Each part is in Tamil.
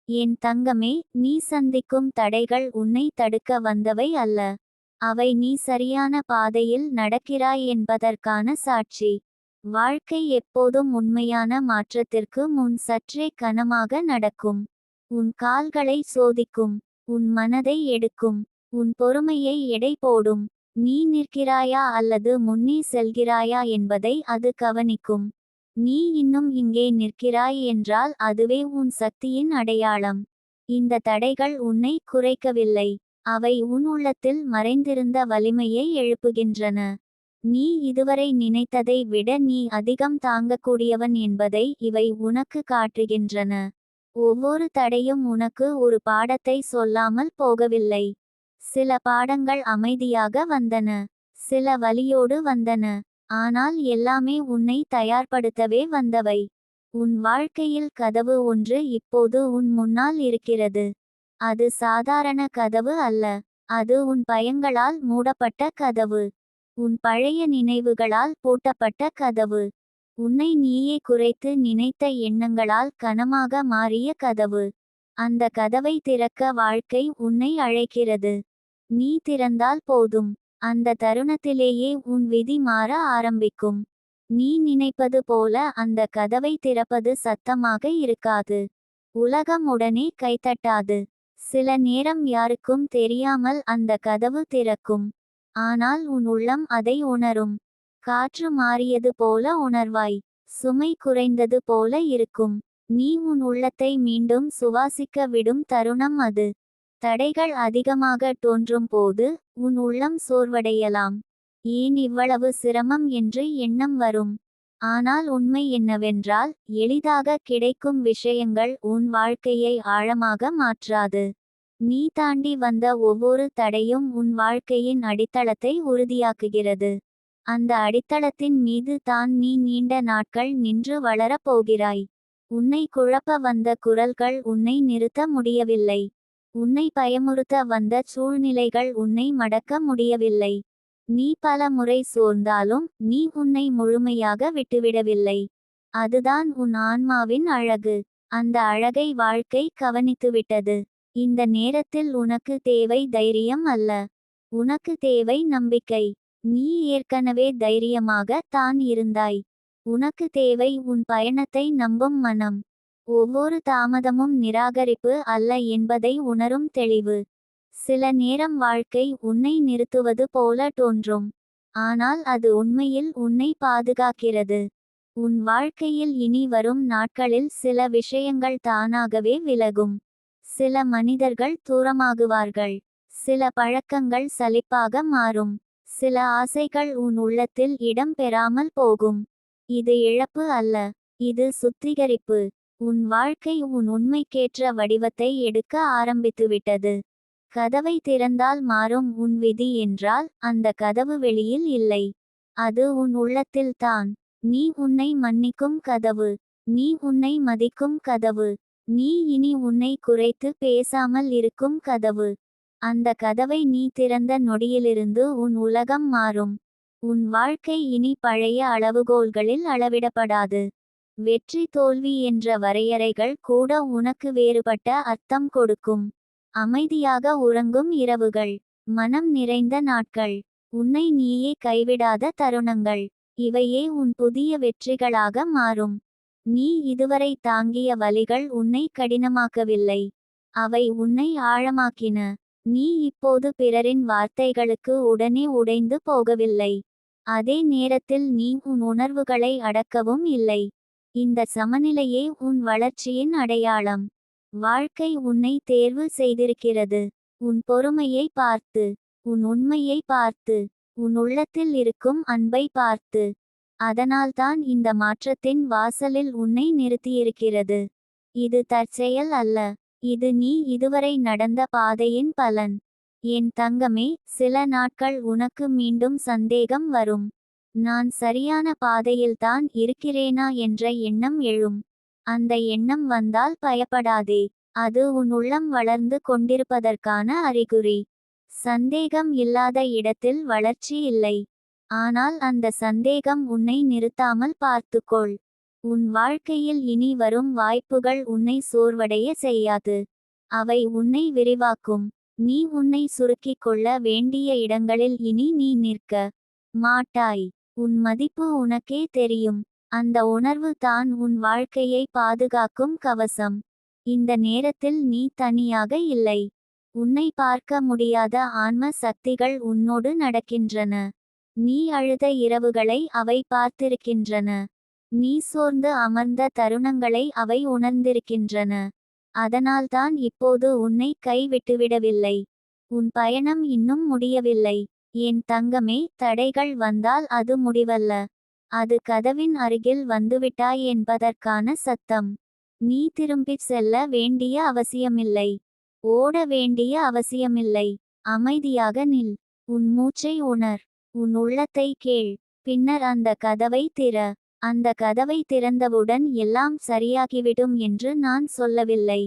என் தங்கமே, நீ சந்திக்கும் தடைகள் உன்னை தடுக்க வந்தவை அல்ல. அவை நீ சரியான பாதையில் நடக்கிறாய் என்பதற்கான சாட்சி. வாழ்க்கை எப்போதும் உண்மையான மாற்றத்திற்கு முன் சற்றே கனமாக நடக்கும். உன் கால்களை சோதிக்கும். உன் மனதை எடுக்கும். உன் பொறுமையை எடை போடும். நீ நிற்கிறாயா அல்லது முன்னே செல்கிறாயா என்பதை அது கவனிக்கும். நீ இன்னும் இங்கே நிற்கிறாய் என்றால் அதுவே உன் சக்தியின் அடையாளம். இந்த தடைகள் உன்னை குறைக்கவில்லை. அவை உன் உள்ளத்தில் மறைந்திருந்த வலிமையை எழுப்புகின்றன. நீ இதுவரை நினைத்ததை விட நீ அதிகம் தாங்கக்கூடியவன் என்பதை இவை உனக்கு காட்டுகின்றன. ஒவ்வொரு தடையும் உனக்கு ஒரு பாடத்தை சொல்லாமல் போகவில்லை. சில பாடங்கள் அமைதியாக வந்தன. சில வலியோடு வந்தன. ஆனால் எல்லாமே உன்னை தயார்படுத்தவே வந்தவை. உன் வாழ்க்கையில் கதவு ஒன்று இப்போது உன் முன்னால் இருக்கிறது. அது சாதாரண கதவு அல்ல. அது உன் பயங்களால் மூடப்பட்ட கதவு. உன் பழைய நினைவுகளால் பூட்டப்பட்ட கதவு. உன்னை நீயே குறைத்து நினைத்த எண்ணங்களால் கனமாக மாறிய கதவு. அந்த கதவை திறக்க வாழ்க்கை உன்னை அழைக்கிறது. நீ திறந்தால் போதும். அந்த தருணத்திலேயே உன் விதி மாற ஆரம்பிக்கும். நீ நினைப்பது போல அந்த கதவை திறப்பது சத்தமாக இருக்காது. உலகம் உடனே கைத்தட்டாது. சில நேரம் யாருக்கும் தெரியாமல் அந்த கதவு திறக்கும். ஆனால் உன் உள்ளம் அதை உணரும். காற்று மாறியது போல உணர்வாய். சுமை குறைந்தது போல இருக்கும். நீ உன் உள்ளத்தை மீண்டும் சுவாசிக்க விடும் தருணம் அது. தடைகள் அதிகமாக தோன்றும் போது உன் உள்ளம் சோர்வடையலாம். ஏன் இவ்வளவு சிரமம் என்று எண்ணம் வரும். ஆனால் உண்மை என்னவென்றால், எளிதாக கிடைக்கும் விஷயங்கள் உன் வாழ்க்கையை ஆழமாக மாற்றாது. நீ தாண்டி வந்த ஒவ்வொரு தடையும் உன் வாழ்க்கையின் அடித்தளத்தை உறுதியாக்குகிறது. அந்த அடித்தளத்தின் மீது தான் நீ நீண்ட நாட்கள் நின்று வளரப் போகிறாய். உன்னை குழப்ப வந்த குரல்கள் உன்னை நிறுத்த முடியவில்லை. உன்னை பயமுறுத்த வந்த சூழ்நிலைகள் உன்னை மடக்க முடியவில்லை. நீ பல முறை சோர்ந்தாலும் நீ உன்னை முழுமையாக விட்டுவிடவில்லை. அதுதான் உன் ஆன்மாவின் அழகு. அந்த அழகை வாழ்க்கை கவனித்துவிட்டது. இந்த நேரத்தில் உனக்கு தேவை தைரியம் அல்ல. உனக்கு தேவை நம்பிக்கை. நீ ஏற்கனவே தைரியமாக தான் இருந்தாய். உனக்கு தேவை உன் பயணத்தை நம்பும் மனம். ஒவ்வொரு தாமதமும் நிராகரிப்பு அல்ல என்பதை உணரும் தெளிவு. சில நேரம் வாழ்க்கை உன்னை நிறுத்துவது போல தோன்றும். ஆனால் அது உண்மையில் உன்னை பாதுகாக்கிறது. உன் வாழ்க்கையில் இனி வரும் நாட்களில் சில விஷயங்கள் தானாகவே விலகும். சில மனிதர்கள் தூரமாகுவார்கள். சில பழக்கங்கள் சலிப்பாக மாறும். சில ஆசைகள் உன் உள்ளத்தில் இடம் பெறாமல் போகும். இது இழப்பு அல்ல. இது சுத்திகரிப்பு. உன் வாழ்க்கை உன் உண்மைக்கேற்ற வடிவத்தை எடுக்க ஆரம்பித்துவிட்டது. கதவை திறந்தால் மாறும் உன் விதி என்றால் அந்த கதவு வெளியில் இல்லை. அது உன் உள்ளத்தில் தான். நீ உன்னை மன்னிக்கும் கதவு. நீ உன்னை மதிக்கும் கதவு. நீ இனி உன்னை குறைத்து பேசாமல் இருக்கும் கதவு. அந்த கதவை நீ திறந்த நொடியிலிருந்து உன் உலகம் மாறும். உன் வாழ்க்கை இனி பழைய அளவுகோல்களில் அளவிடப்படாது. வெற்றி தோல்வி என்ற வரையறைகள் கூட உனக்கு வேறுபட்ட அர்த்தம் கொடுக்கும். அமைதியாக உறங்கும் இரவுகள். மனம் நிறைந்த நாட்கள். உன்னை நீயே கைவிடாத தருணங்கள். இவையே உன் புதிய வெற்றிகளாக மாறும். நீ இதுவரை தாங்கிய வலிகள் உன்னை கடினமாக்கவில்லை. அவை உன்னை ஆழமாக்கின. நீ இப்போது பிறரின் வார்த்தைகளுக்கு உடனே உடைந்து போகவில்லை. அதே நேரத்தில் நீ உன் உணர்வுகளை அடக்கவும் இல்லை. இந்த சமநிலையே உன் வளர்ச்சியின் அடையாளம். வாழ்க்கை உன்னை தேர்வு செய்திருக்கிறது. உன் பொறுமையை பார்த்து. உன் உண்மையை பார்த்து. உன் உள்ளத்தில் இருக்கும் அன்பை பார்த்து. அதனால்தான் இந்த மாற்றத்தின் வாசலில் உன்னை நிறுத்தியிருக்கிறது. இது தற்செயல் அல்ல. இது நீ இதுவரை நடந்த பாதையின் பலன். என் தங்கமே, சில நாட்கள் உனக்கு மீண்டும் சந்தேகம் வரும். நான் சரியான பாதையில்தான் இருக்கிறேனா என்ற எண்ணம் எழும். அந்த எண்ணம் வந்தால் பயப்படாதே. அது உன் உள்ளம் வளர்ந்து கொண்டிருப்பதற்கான அறிகுறி. சந்தேகம் இல்லாத இடத்தில் வளர்ச்சி இல்லை. ஆனால் அந்த சந்தேகம் உன்னை நிறுத்தாமல் பார்த்துக்கொள். உன் வாழ்க்கையில் இனி வரும் வாய்ப்புகள் உன்னை சோர்வடைய செய்யாது. அவை உன்னை விரிவாக்கும். நீ உன்னை சுருக்கிக் கொள்ள வேண்டிய இடங்களில் இனி நீ நிற்க மாட்டாய். உன் மதிப்பு உனக்கே தெரியும். அந்த உணர்வு தான் உன் வாழ்க்கையை பாதுகாக்கும் கவசம். இந்த நேரத்தில் நீ தனியாக இல்லை. உன்னை பார்க்க முடியாத ஆன்ம சக்திகள் உன்னோடு நடக்கின்றன. நீ அழுத இரவுகளை அவை பார்த்திருக்கின்றன. நீ சோர்ந்து அமர்ந்த தருணங்களை அவை உணர்ந்திருக்கின்றன. அதனால்தான் இப்போது உன்னை கைவிட்டுவிடவில்லை. உன் பயணம் இன்னும் முடியவில்லை. என் தங்கமே, தடைகள் வந்தால் அது முடிவல்ல. அது கதவின் அருகில் வந்துவிட்டாய் என்பதற்கான சத்தம். நீ திரும்பிச் செல்ல வேண்டிய அவசியமில்லை. ஓட வேண்டிய அவசியமில்லை. அமைதியாக நில். உன் மூச்சை உணர். உன் உள்ளத்தை கேள். பின்னர் அந்த கதவை திற. அந்த கதவை திறந்தவுடன் எல்லாம் சரியாகிவிடும் என்று நான் சொல்லவில்லை.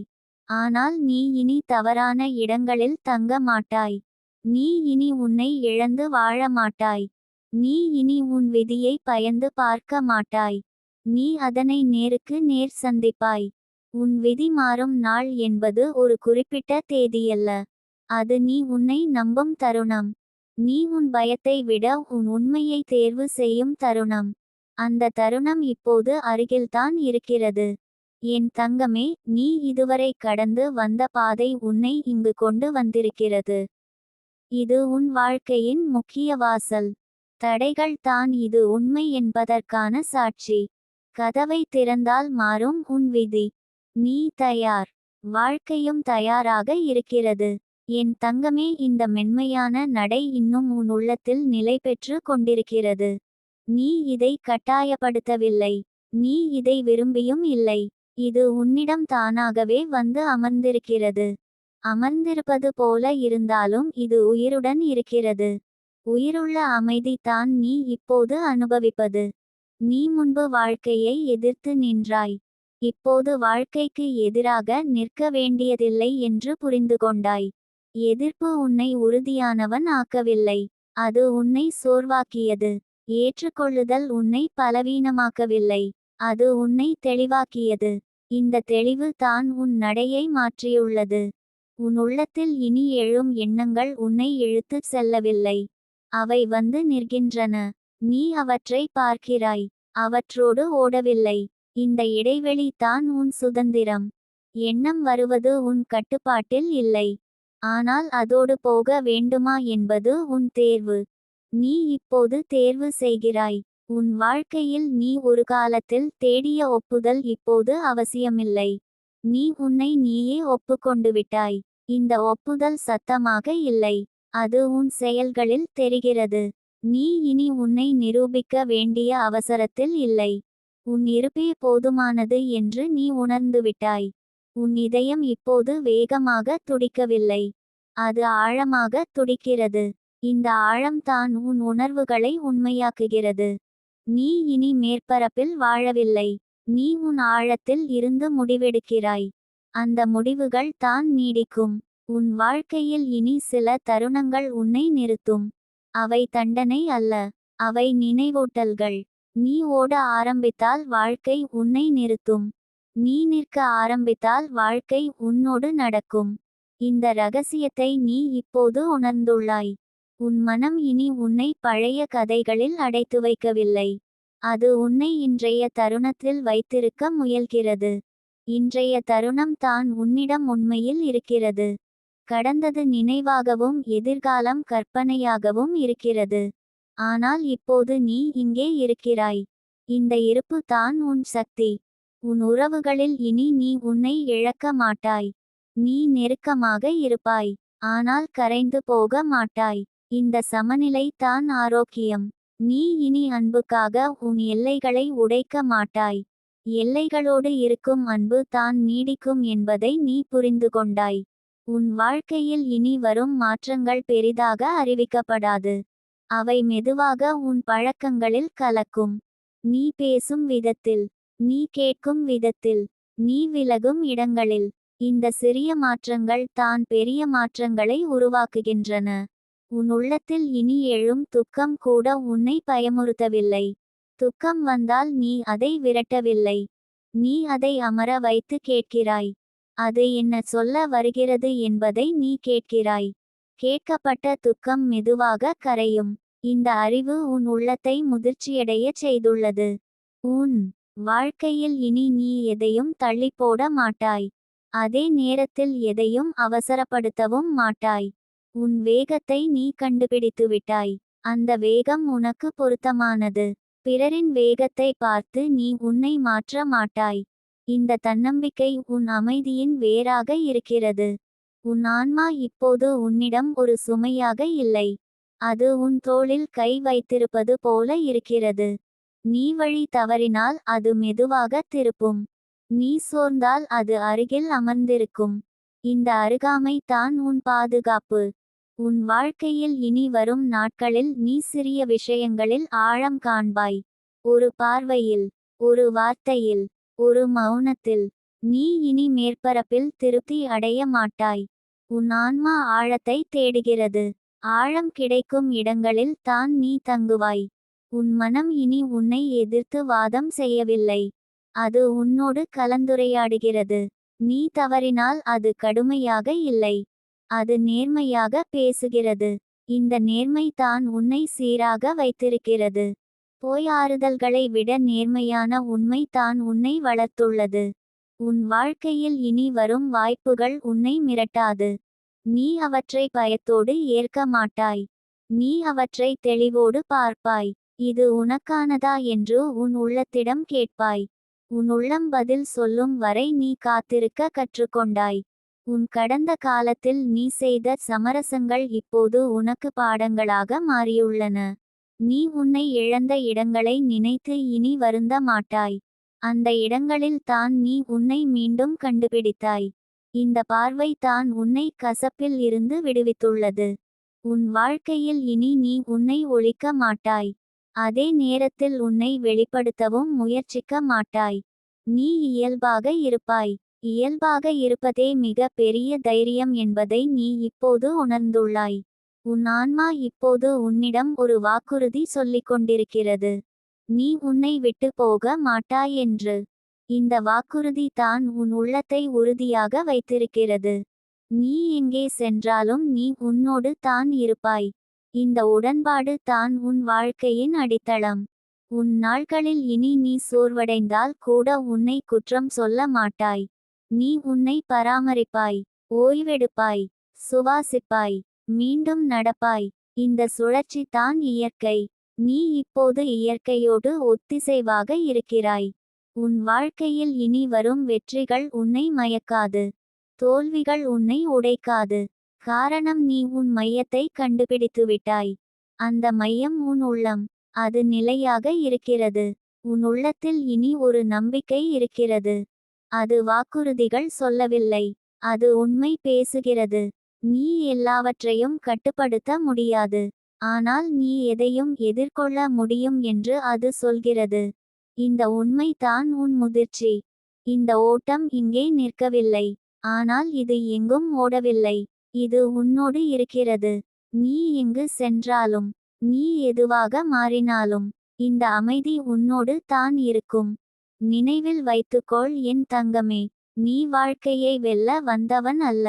ஆனால் நீ இனி தவறான இடங்களில் தங்க மாட்டாய். நீ இனி உன்னை இழந்து வாழ மாட்டாய். நீ இனி உன் விதியை பயந்து பார்க்க மாட்டாய். நீ அதனை நேருக்கு நேர் சந்திப்பாய். உன் விதி மாறும் நாள் என்பது ஒரு குறிப்பிட்ட தேதியல்ல. அது நீ உன்னை நம்பும் தருணம். நீ உன் பயத்தை விட உன் உண்மையை தேர்வு செய்யும் தருணம். அந்த தருணம் இப்போது அருகில்தான் இருக்கிறது. என் தங்கமே, நீ இதுவரை கடந்து வந்த பாதை உன்னை இங்கு கொண்டு வந்திருக்கிறது. இது உன் வாழ்க்கையின் முக்கிய வாசல். தடைகள் தான் இது உண்மை என்பதற்கான சாட்சி. கதவை திறந்தால் மாறும் உன் விதி. நீ தயார். வாழ்க்கையும் தயாராக இருக்கிறது. என் தங்கமே, இந்த மென்மையான நடை இன்னும் உன் உள்ளத்தில் நிலை பெற்று கொண்டிருக்கிறது. நீ இதை கட்டாயப்படுத்தவில்லை. நீ இதை விரும்பியும் இல்லை. இது உன்னிடம் தானாகவே வந்து அமர்ந்திருக்கிறது. அமர்ந்திருப்பது போல இருந்தாலும் இது உயிருடன் இருக்கிறது. உயிருள்ள அமைதி தான் நீ இப்போது அனுபவிப்பது. நீ முன்பு வாழ்க்கையை எதிர்த்து நின்றாய். இப்போது வாழ்க்கைக்கு எதிராக நிற்க வேண்டியதில்லை என்று புரிந்து கொண்டாய். எதிர்ப்பு உன்னை உறுதியானவன் ஆக்கவில்லை. அது உன்னை சோர்வாக்கியது. ஏற்றுக்கொள்ளுதல் உன்னை பலவீனமாக்கவில்லை. அது உன்னை தெளிவாக்கியது. இந்த தெளிவு தான் உன் நடையை மாற்றியுள்ளது. உன் உள்ளத்தில் இனி எழும் எண்ணங்கள் உன்னை இழுத்துச் செல்லவில்லை. அவை வந்து நிற்கின்றன. நீ அவற்றை பார்க்கிறாய். அவற்றோடு ஓடவில்லை. இந்த இடைவெளி தான் உன் சுதந்திரம். எண்ணம் வருவது உன் கட்டுப்பாட்டில் இல்லை. ஆனால் அதோடு போக வேண்டுமா என்பது உன் தேர்வு. நீ இப்போது தேர்வு செய்கிறாய். உன் வாழ்க்கையில் நீ ஒரு காலத்தில் தேடிய ஒப்புதல் இப்போது அவசியமில்லை. நீ உன்னை நீயே ஒப்புக்கொண்டுவிட்டாய். இந்த ஒப்புதல் சத்தமாக இல்லை. அது உன் செயல்களில் தெரிகிறது. நீ இனி உன்னை நிரூபிக்க வேண்டிய அவசரத்தில் இல்லை. உன் இருப்பே போதுமானது என்று நீ உணர்ந்துவிட்டாய். உன் இதயம் இப்போது வேகமாக துடிக்கவில்லை. அது ஆழமாக துடிக்கிறது. இந்த ஆழம்தான் உன் உணர்வுகளை உண்மையாக்குகிறது. நீ இனி மேற்பரப்பில் வாழவில்லை. நீ உன் ஆழத்தில் இருந்து முடிவெடுக்கிறாய். அந்த முடிவுகள் தான் நீடிக்கும். உன் வாழ்க்கையில் இனி சில தருணங்கள் உன்னை நிறுத்தும். அவை தண்டனை அல்ல. அவை நினைவூட்டல்கள். நீ ஓட ஆரம்பித்தால் வாழ்க்கை உன்னை நிறுத்தும். நீ நிற்க ஆரம்பித்தால் வாழ்க்கை உன்னோடு நடக்கும். இந்த ரகசியத்தை நீ இப்போது உணர்ந்துள்ளாய். உன் மனம் இனி உன்னை பழைய கதைகளில் அடைத்து வைக்கவில்லை. அது உன்னை இன்றைய தருணத்தில் வைத்திருக்க முயல்கிறது. இன்றைய தருணம் தான் உன்னிடம் உண்மையில் இருக்கிறது. கடந்தது நினைவாகவும் எதிர்காலம் கற்பனையாகவும் இருக்கிறது. ஆனால் இப்போது நீ இங்கே இருக்கிறாய். இந்த இருப்பு தான் உன் சக்தி. உன் உறவுகளில் இனி நீ உன்னை இழக்க மாட்டாய். நீ நெருக்கமாக இருப்பாய். ஆனால் கரைந்து போக மாட்டாய். இந்த சமநிலை தான் ஆரோக்கியம். நீ இனி அன்புக்காக உன் எல்லைகளை உடைக்க மாட்டாய். எல்லைகளோடு இருக்கும் அன்பு தான் நீடிக்கும் என்பதை நீ புரிந்து கொண்டாய். உன் வாழ்க்கையில் இனி வரும் மாற்றங்கள் பெரிதாக அறிவிக்கப்படாது. அவை மெதுவாக உன் பழக்கங்களில் கலக்கும். நீ பேசும் விதத்தில், நீ கேட்கும் விதத்தில், நீ விலகும் இடங்களில். இந்த சிறிய மாற்றங்கள் தான் பெரிய மாற்றங்களை உருவாக்குகின்றன. உன் உள்ளத்தில் இனி எழும் துக்கம் கூட உன்னை பயமுறுத்தவில்லை. துக்கம் வந்தால் நீ அதை விரட்டவில்லை. நீ அதை அமர வைத்து கேட்கிறாய். அது என்ன சொல்ல வருகிறது என்பதை நீ கேட்கிறாய். கேட்கப்பட்ட துக்கம் மெதுவாக கரையும். இந்த அறிவு உன் உள்ளத்தை முதிர்ச்சியடையச் செய்துள்ளது. உன் வாழ்க்கையில் இனி நீ எதையும் தள்ளிப்போட மாட்டாய். அதே நேரத்தில் எதையும் அவசரப்படுத்தவும் மாட்டாய். உன் வேகத்தை நீ கண்டுபிடித்துவிட்டாய். அந்த வேகம் உனக்கு பொருத்தமானது. பிறரின் வேகத்தை பார்த்து நீ உன்னை மாற்ற மாட்டாய். இந்த தன்னம்பிக்கை உன் அமைதியின் வேராக இருக்கிறது. உன் ஆன்மா இப்போது உன்னிடம் ஒரு சுமையாக இல்லை. அது உன் தோளில் கை வைத்திருப்பது போல இருக்கிறது. நீ வழி தவறினால் அது மெதுவாக திருப்பும். நீ சோர்ந்தால் அது அருகில் அமர்ந்திருக்கும். இந்த அருகாமை தான் உன் பாதுகாப்பு. உன் வாழ்க்கையில் இனி வரும் நாட்களில் நீ சிறிய விஷயங்களில் ஆழம் காண்பாய். ஒரு பார்வையில், ஒரு வார்த்தையில், ஒரு மௌனத்தில். நீ இனி மேற்பரப்பில் திருப்தி அடைய மாட்டாய். உன் ஆன்மா ஆழத்தை தேடுகிறது. ஆழம் கிடைக்கும் இடங்களில் தான் நீ தங்குவாய். உன் மனம் இனி உன்னை எதிர்த்து வாதம் செய்யவில்லை. அது உன்னோடு கலந்துரையாடுகிறது. நீ தவறினால் அது கடுமையாக இல்லை. அது நேர்மையாக பேசுகிறது. இந்த நேர்மை தான் உன்னை சீராக வைத்திருக்கிறது. பொய் ஆறுதல்களை விட நேர்மையான உண்மை தான் உன்னை வளர்த்துள்ளது. உன் வாழ்க்கையில் இனி வரும் வாய்ப்புகள் உன்னை மிரட்டாது. நீ அவற்றை பயத்தோடு ஏற்க மாட்டாய். நீ அவற்றை தெளிவோடு பார்ப்பாய். இது உனக்கானதா என்று உன் உள்ளத்திடம் கேட்பாய். உன் உள்ளம் பதில் சொல்லும் வரை நீ காத்திருக்க கற்றுக்கொண்டாய். உன் கடந்த காலத்தில் நீ செய்த சமரசங்கள் இப்போது உனக்கு பாடங்களாக மாறியுள்ளன. நீ உன்னை இழந்த இடங்களை நினைத்து இனி வருந்த மாட்டாய். அந்த இடங்களில் தான் நீ உன்னை மீண்டும் கண்டுபிடித்தாய். இந்த பார்வை தான் உன்னை கசப்பில் இருந்து விடுவித்துள்ளது. உன் வாழ்க்கையில் இனி நீ உன்னை ஒழிக்க மாட்டாய். அதே நேரத்தில் உன்னை வெளிப்படுத்தவும் முயற்சிக்க மாட்டாய். நீ இயல்பாக இருப்பாய். இயல்பாக இருப்பதே மிக பெரிய தைரியம் என்பதை நீ இப்போது உணர்ந்துள்ளாய். உன் ஆன்மா இப்போது உன்னிடம் ஒரு வாக்குறுதி சொல்லிக் கொண்டிருக்கிறது. நீ உன்னை விட்டு போக மாட்டாய் என்று. இந்த வாக்குறுதி தான் உன் உள்ளத்தை உறுதியாக வைத்திருக்கிறது. நீ எங்கே சென்றாலும் நீ உன்னோடு தான் இருப்பாய். இந்த உடன்பாடு தான் உன் வாழ்க்கையின் அடித்தளம். உன் நாட்களில் இனி நீ சோர்வடைந்தால் கூட உன்னை குற்றம் சொல்ல மாட்டாய். நீ உன்னை பராமரிப்பாய். ஓய்வெடுப்பாய். சுவாசிப்பாய். மீண்டும் நடப்பாய். இந்த சுழற்சி தான் இயற்கை. நீ இப்போது இயற்கையோடு ஒத்திசைவாக இருக்கிறாய். உன் வாழ்க்கையில் இனி வரும் வெற்றிகள் உன்னை மயக்காது. தோல்விகள் உன்னை உடைக்காது. காரணம் நீ உன் மையத்தை கண்டுபிடித்துவிட்டாய். அந்த மையம் உன் உள்ளம். அது நிலையாக இருக்கிறது. உன் உள்ளத்தில் இனி ஒரு நம்பிக்கை இருக்கிறது. அது வாக்குறுதிகள் சொல்லவில்லை. அது உண்மை பேசுகிறது. நீ எல்லாவற்றையும் கட்டுப்படுத்த முடியாது. ஆனால் நீ எதையும் எதிர்கொள்ள முடியும் என்று அது சொல்கிறது. இந்த உண்மை தான் உன் முதிர்ச்சி. இந்த ஓட்டம் இங்கே நிற்கவில்லை. ஆனால் இது எங்கும் ஓடவில்லை. இது உன்னோடு இருக்கிறது. நீ எங்கு சென்றாலும், நீ எதுவாக மாறினாலும், இந்த அமைதி உன்னோடு தான் இருக்கும். நினைவில் வைத்துக்கொள் என் தங்கமே. நீ வாழ்க்கையை வெல்ல வந்தவன் அல்ல.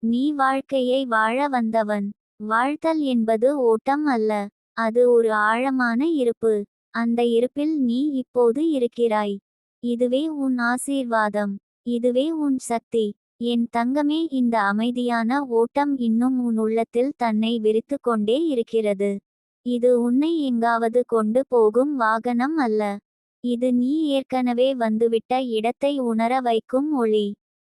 நீ வாழ்க்கையை வாழ வந்தவன். வாழ்த்தல் என்பது ஓட்டம் அல்ல. அது ஒரு ஆழமான இருப்பு. அந்த இருப்பில் நீ இப்போது இருக்கிறாய். இதுவே உன் ஆசீர்வாதம். இதுவே உன் சக்தி. என் தங்கமே, இந்த அமைதியான ஓட்டம் இன்னும் உன் உள்ளத்தில் தன்னை விரித்து கொண்டே இருக்கிறது. இது உன்னை எங்காவது கொண்டு போகும் வாகனம் அல்ல. இது நீ ஏற்கனவே வந்துவிட்ட இடத்தை உணர வைக்கும் ஒளி.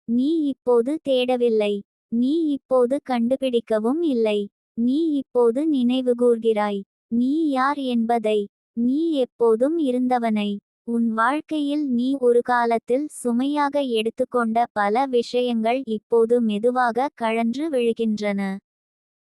நீ இப்போது தேடவில்லை. நீ இப்போது கண்டுபிடிக்கவும் இல்லை. நீ இப்போது நினைவுகூர்கிறாய். நீ யார் என்பதை. நீ எப்போதும் இருந்தவனை. உன் வாழ்க்கையில் நீ ஒரு காலத்தில் சுமையாக எடுத்துக்கொண்ட பல விஷயங்கள் இப்போது மெதுவாக கழன்று விழுகின்றன.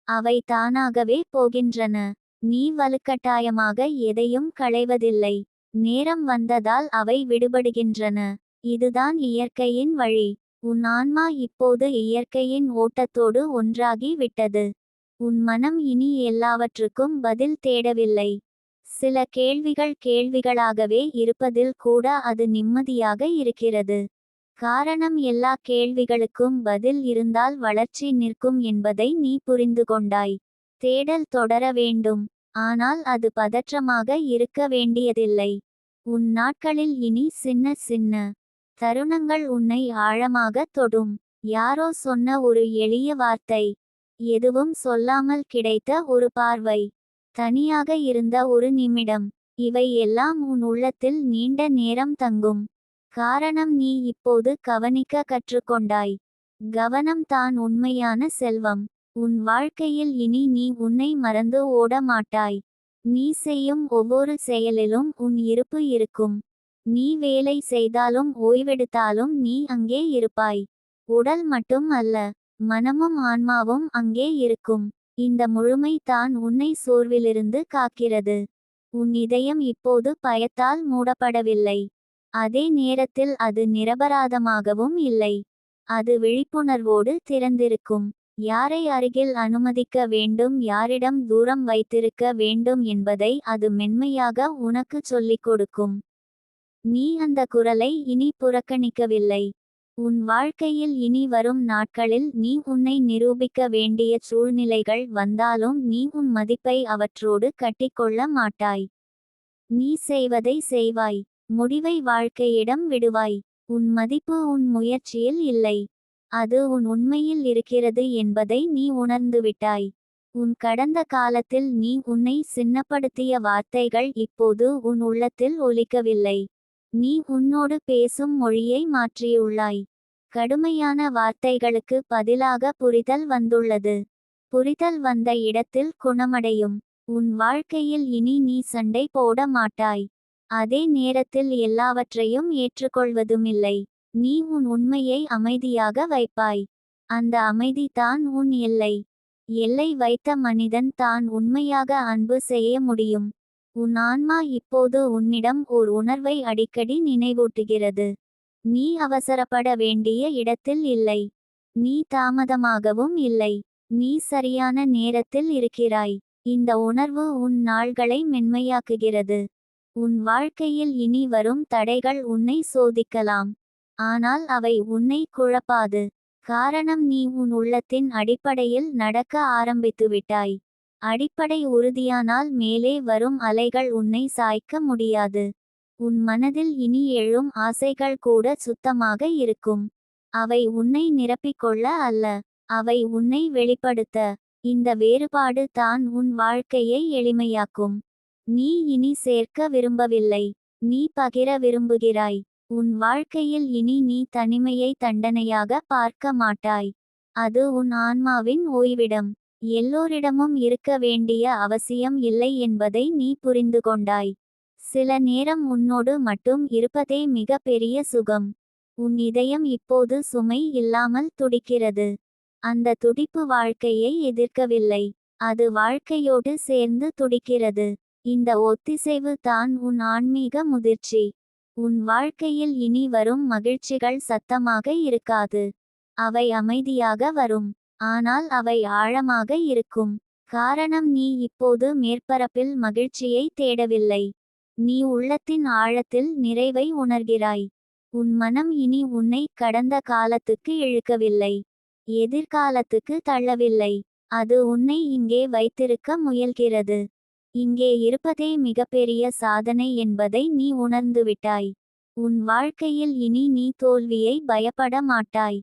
அவை தானாகவே போகின்றன. நீ வலுக்கட்டாயமாக எதையும் களைவதில்லை. நேரம் வந்ததால் அவை விடுபடுகின்றன. இதுதான் இயற்கையின் வழி. உன் ஆன்மா இப்போது இயற்கையின் ஓட்டத்தோடு ஒன்றாகி விட்டது. உன் மனம் இனி எல்லாவற்றுக்கும் பதில் தேடவில்லை. சில கேள்விகள் கேள்விகளாகவே இருப்பதில் கூட அது நிம்மதியாக இருக்கிறது. காரணம் எல்லா கேள்விகளுக்கும் பதில் இருந்தால் வளர்ச்சி நிற்கும் என்பதை நீ புரிந்து கொண்டாய். தேடல் தொடர வேண்டும். ஆனால் அது பதற்றமாக இருக்க வேண்டியதில்லை. உன் நாட்களில் இனி சின்ன சின்ன தருணங்கள் உன்னை ஆழமாக தொடும். யாரோ சொன்ன ஒரு எளிய வார்த்தை, எதுவும் சொல்லாமல் கிடைத்த ஒரு பார்வை, தனியாக இருந்த ஒரு நிமிடம், இவை எல்லாம் உன் உள்ளத்தில் நீண்ட நேரம் தங்கும். காரணம் நீ இப்போது கவனிக்க கற்றுக்கொண்டாய். கவனம் தான் உண்மையான செல்வம். உன் வாழ்க்கையில் இனி நீ உன்னை மறந்து ஓட மாட்டாய். நீ செய்யும் ஒவ்வொரு செயலிலும் உன் இருப்பு இருக்கும். நீ வேலை செய்தாலும் ஓய்வெடுத்தாலும் நீ அங்கே இருப்பாய். உடல் மட்டும் அல்ல, மனமும் ஆன்மாவும் அங்கே இருக்கும். இந்த முழுமை தான் உன்னை சோர்விலிருந்து காக்கிறது. உன் இதயம் இப்போது பயத்தால் மூடப்படவில்லை. அதே நேரத்தில் அது நிரபராதமாகவும் இல்லை. அது விழிப்புணர்வோடு திறந்திருக்கும். யாரை அருகில் அனுமதிக்க வேண்டும், யாரிடம் தூரம் வைத்திருக்க வேண்டும் என்பதை அது மென்மையாக உனக்குச் சொல்லிக் கொடுக்கும். நீ அந்த குரலை இனி புறக்கணிக்கவில்லை. உன் வாழ்க்கையில் இனி வரும் நாட்களில் நீ உன்னை நிரூபிக்க வேண்டிய சூழ்நிலைகள் வந்தாலும் நீ உன் மதிப்பை அவற்றோடு கட்டிக்கொள்ள மாட்டாய். நீ செய்வதை செய்வாய். முடிவை வாழ்க்கையிடம் விடுவாய். உன் மதிப்பு உன் முயற்சியில் இல்லை, அது உன் உண்மையில் இருக்கிறது என்பதை நீ உணர்ந்துவிட்டாய். உன் கடந்த காலத்தில் நீ உன்னை சின்னப்படுத்திய வார்த்தைகள் இப்போது உன் உள்ளத்தில் ஒலிக்கவில்லை. நீ உன்னோடு பேசும் மொழியை மாற்றியுள்ளாய். கடுமையான வார்த்தைகளுக்கு பதிலாக புரிதல் வந்துள்ளது. புரிதல் வந்த இடத்தில் குணமடையும். உன் வாழ்க்கையில் இனி நீ சண்டை போட மாட்டாய். அதே நேரத்தில் எல்லாவற்றையும் ஏற்றுக்கொள்வதுமில்லை. நீ உன் உண்மையை அமைதியாக வைப்பாய். அந்த அமைதி தான் உன் எல்லை. எல்லை வைத்த மனிதன் தான் உண்மையாக அன்பு செய்ய முடியும். உன் ஆன்மா இப்போது உன்னிடம் ஓர் உணர்வை அடிக்கடி நினைவூட்டுகிறது. நீ அவசரப்பட வேண்டிய இடத்தில் இல்லை. நீ தாமதமாகவும் இல்லை. நீ சரியான நேரத்தில் இருக்கிறாய். இந்த உணர்வு உன் நாள்களை மென்மையாக்குகிறது. உன் வாழ்க்கையில் இனி வரும் தடைகள் உன்னை சோதிக்கலாம். ஆனால் அவை உன்னை குழப்பாது. காரணம் நீ உன் உள்ளத்தின் அடிப்படையில் நடக்க ஆரம்பித்துவிட்டாய். அடிப்படை உறுதியானால் மேலே வரும் அலைகள் உன்னை சாய்க்க முடியாது. உன் மனதில் இனி எழும் ஆசைகள் கூட சுத்தமாக இருக்கும். அவை உன்னை நிரப்பிக்கொள்ள அல்ல, அவை உன்னை வெளிப்படுத்த. இந்த வேறுபாடு தான் உன் வாழ்க்கையை எளிமையாக்கும். நீ இனி சேர்க்க விரும்பவில்லை, நீ பகிர விரும்புகிறாய். உன் வாழ்க்கையில் இனி நீ தனிமையை தண்டனையாக பார்க்க மாட்டாய். அது உன் ஆன்மாவின் ஓய்விடம். எல்லோரிடமும் இருக்க வேண்டிய அவசியம் இல்லை என்பதை நீ புரிந்து கொண்டாய். சில நேரம் உன்னோடு மட்டும் இருப்பதே மிக பெரிய சுகம். உன் இதயம் இப்போது சுமை இல்லாமல் துடிக்கிறது. அந்த துடிப்பு வாழ்க்கையை எதிர்க்கவில்லை, அது வாழ்க்கையோடு சேர்ந்து துடிக்கிறது. இந்த ஒத்திசைவு தான் உன் ஆன்மீக முதிர்ச்சி. உன் வாழ்க்கையில் இனி வரும் மகிழ்ச்சிகள் சத்தமாக இருக்காது. அவை அமைதியாக வரும். ஆனால் அவை ஆழமாக இருக்கும். காரணம் நீ இப்போது மேற்பரப்பில் மகிழ்ச்சியை தேடவில்லை. நீ உள்ளத்தின் ஆழத்தில் நிறைவை உணர்கிறாய். உன் மனம் இனி உன்னை கடந்த காலத்துக்கு இழுக்கவில்லை, எதிர்காலத்துக்கு தள்ளவில்லை. அது உன்னை இங்கே வைத்திருக்க முயல்கிறது. இங்கே இருப்பதே மிகப்பெரிய சாதனை என்பதை நீ உணர்ந்துவிட்டாய். உன் வாழ்க்கையில் இனி நீ தோல்வியை பயப்பட மாட்டாய்.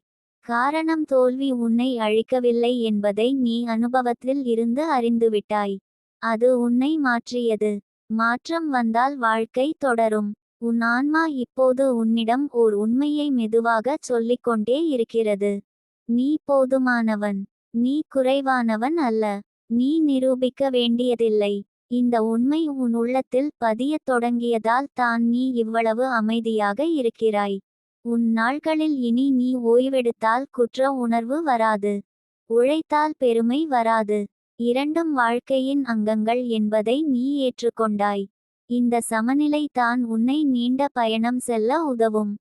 காரணம் தோல்வி உன்னை அழிக்கவில்லை என்பதை நீ அனுபவத்தில் இருந்து அறிந்துவிட்டாய். அது உன்னை மாற்றியது. மாற்றம் வந்தால் வாழ்க்கை தொடரும். உன் ஆன்மா இப்போது உன்னிடம் ஓர் உண்மையை மெதுவாகச் சொல்லிக்கொண்டே இருக்கிறது. நீ போதுமானவன். நீ குறைவானவன் அல்ல. நீ நிரூபிக்க வேண்டியதில்லை. இந்த உண்மை உன் உள்ளத்தில் பதியத் தொடங்கியதால் தான் நீ இவ்வளவு அமைதியாக இருக்கிறாய். உன் நாள்களில் இனி நீ ஓய்வெடுத்தால் குற்ற உணர்வு வராது. உழைத்தால் பெருமை வராது. இரண்டும் வாழ்க்கையின் அங்கங்கள் என்பதை நீ ஏற்றுக்கொண்டாய். இந்த சமநிலை தான் உன்னை நீண்ட பயணம் செல்ல உதவும்.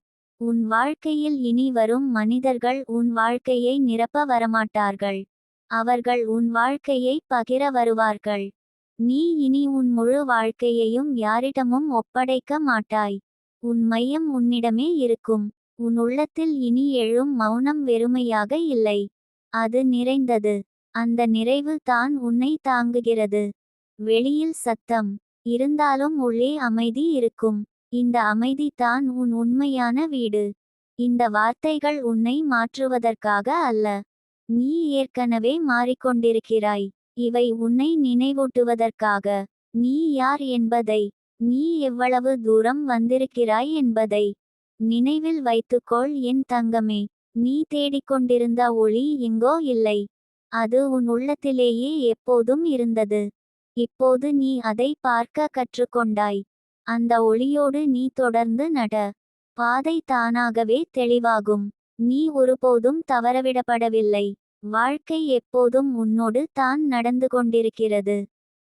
உன் வாழ்க்கையில் இனி வரும் மனிதர்கள் உன் வாழ்க்கையை நிரப்ப வரமாட்டார்கள். அவர்கள் உன் வாழ்க்கையை பகிர வருவார்கள். நீ இனி உன் முழு வாழ்க்கையையும் யாரிடமும் ஒப்படைக்க மாட்டாய். உன் மையம் உன்னிடமே இருக்கும். உன் உள்ளத்தில் இனி எழும் மௌனம் வெறுமையாக இல்லை. அது நிறைந்தது. அந்த நிறைவு தான் உன்னை தாங்குகிறது. வெளியில் சத்தம் இருந்தாலும் உள்ளே அமைதி இருக்கும். இந்த அமைதி தான் உன் உண்மையான வீடு. இந்த வார்த்தைகள் உன்னை மாற்றுவதற்காக அல்ல. நீ ஏற்கனவே மாறிக்கொண்டிருக்கிறாய். இவை உன்னை நினைவூட்டுவதற்காக. நீ யார் என்பதை, நீ எவ்வளவு தூரம் வந்திருக்கிறாய் என்பதை நினைவில் வைத்துக்கொள் என் தங்கமே. நீ தேடிக்கொண்டிருந்த ஒளி எங்கோ இல்லை. அது உன் உள்ளத்திலேயே எப்போதும் இருந்தது. இப்போது நீ அதை பார்க்க கற்றுக்கொண்டாய். அந்த ஒளியோடு நீ தொடர்ந்து நட. பாதை தானாகவே தெளிவாகும். நீ ஒருபோதும் தவறவிடப்படவில்லை. வாழ்க்கை எப்போதும் உன்னோடு தான் நடந்து கொண்டிருக்கிறது.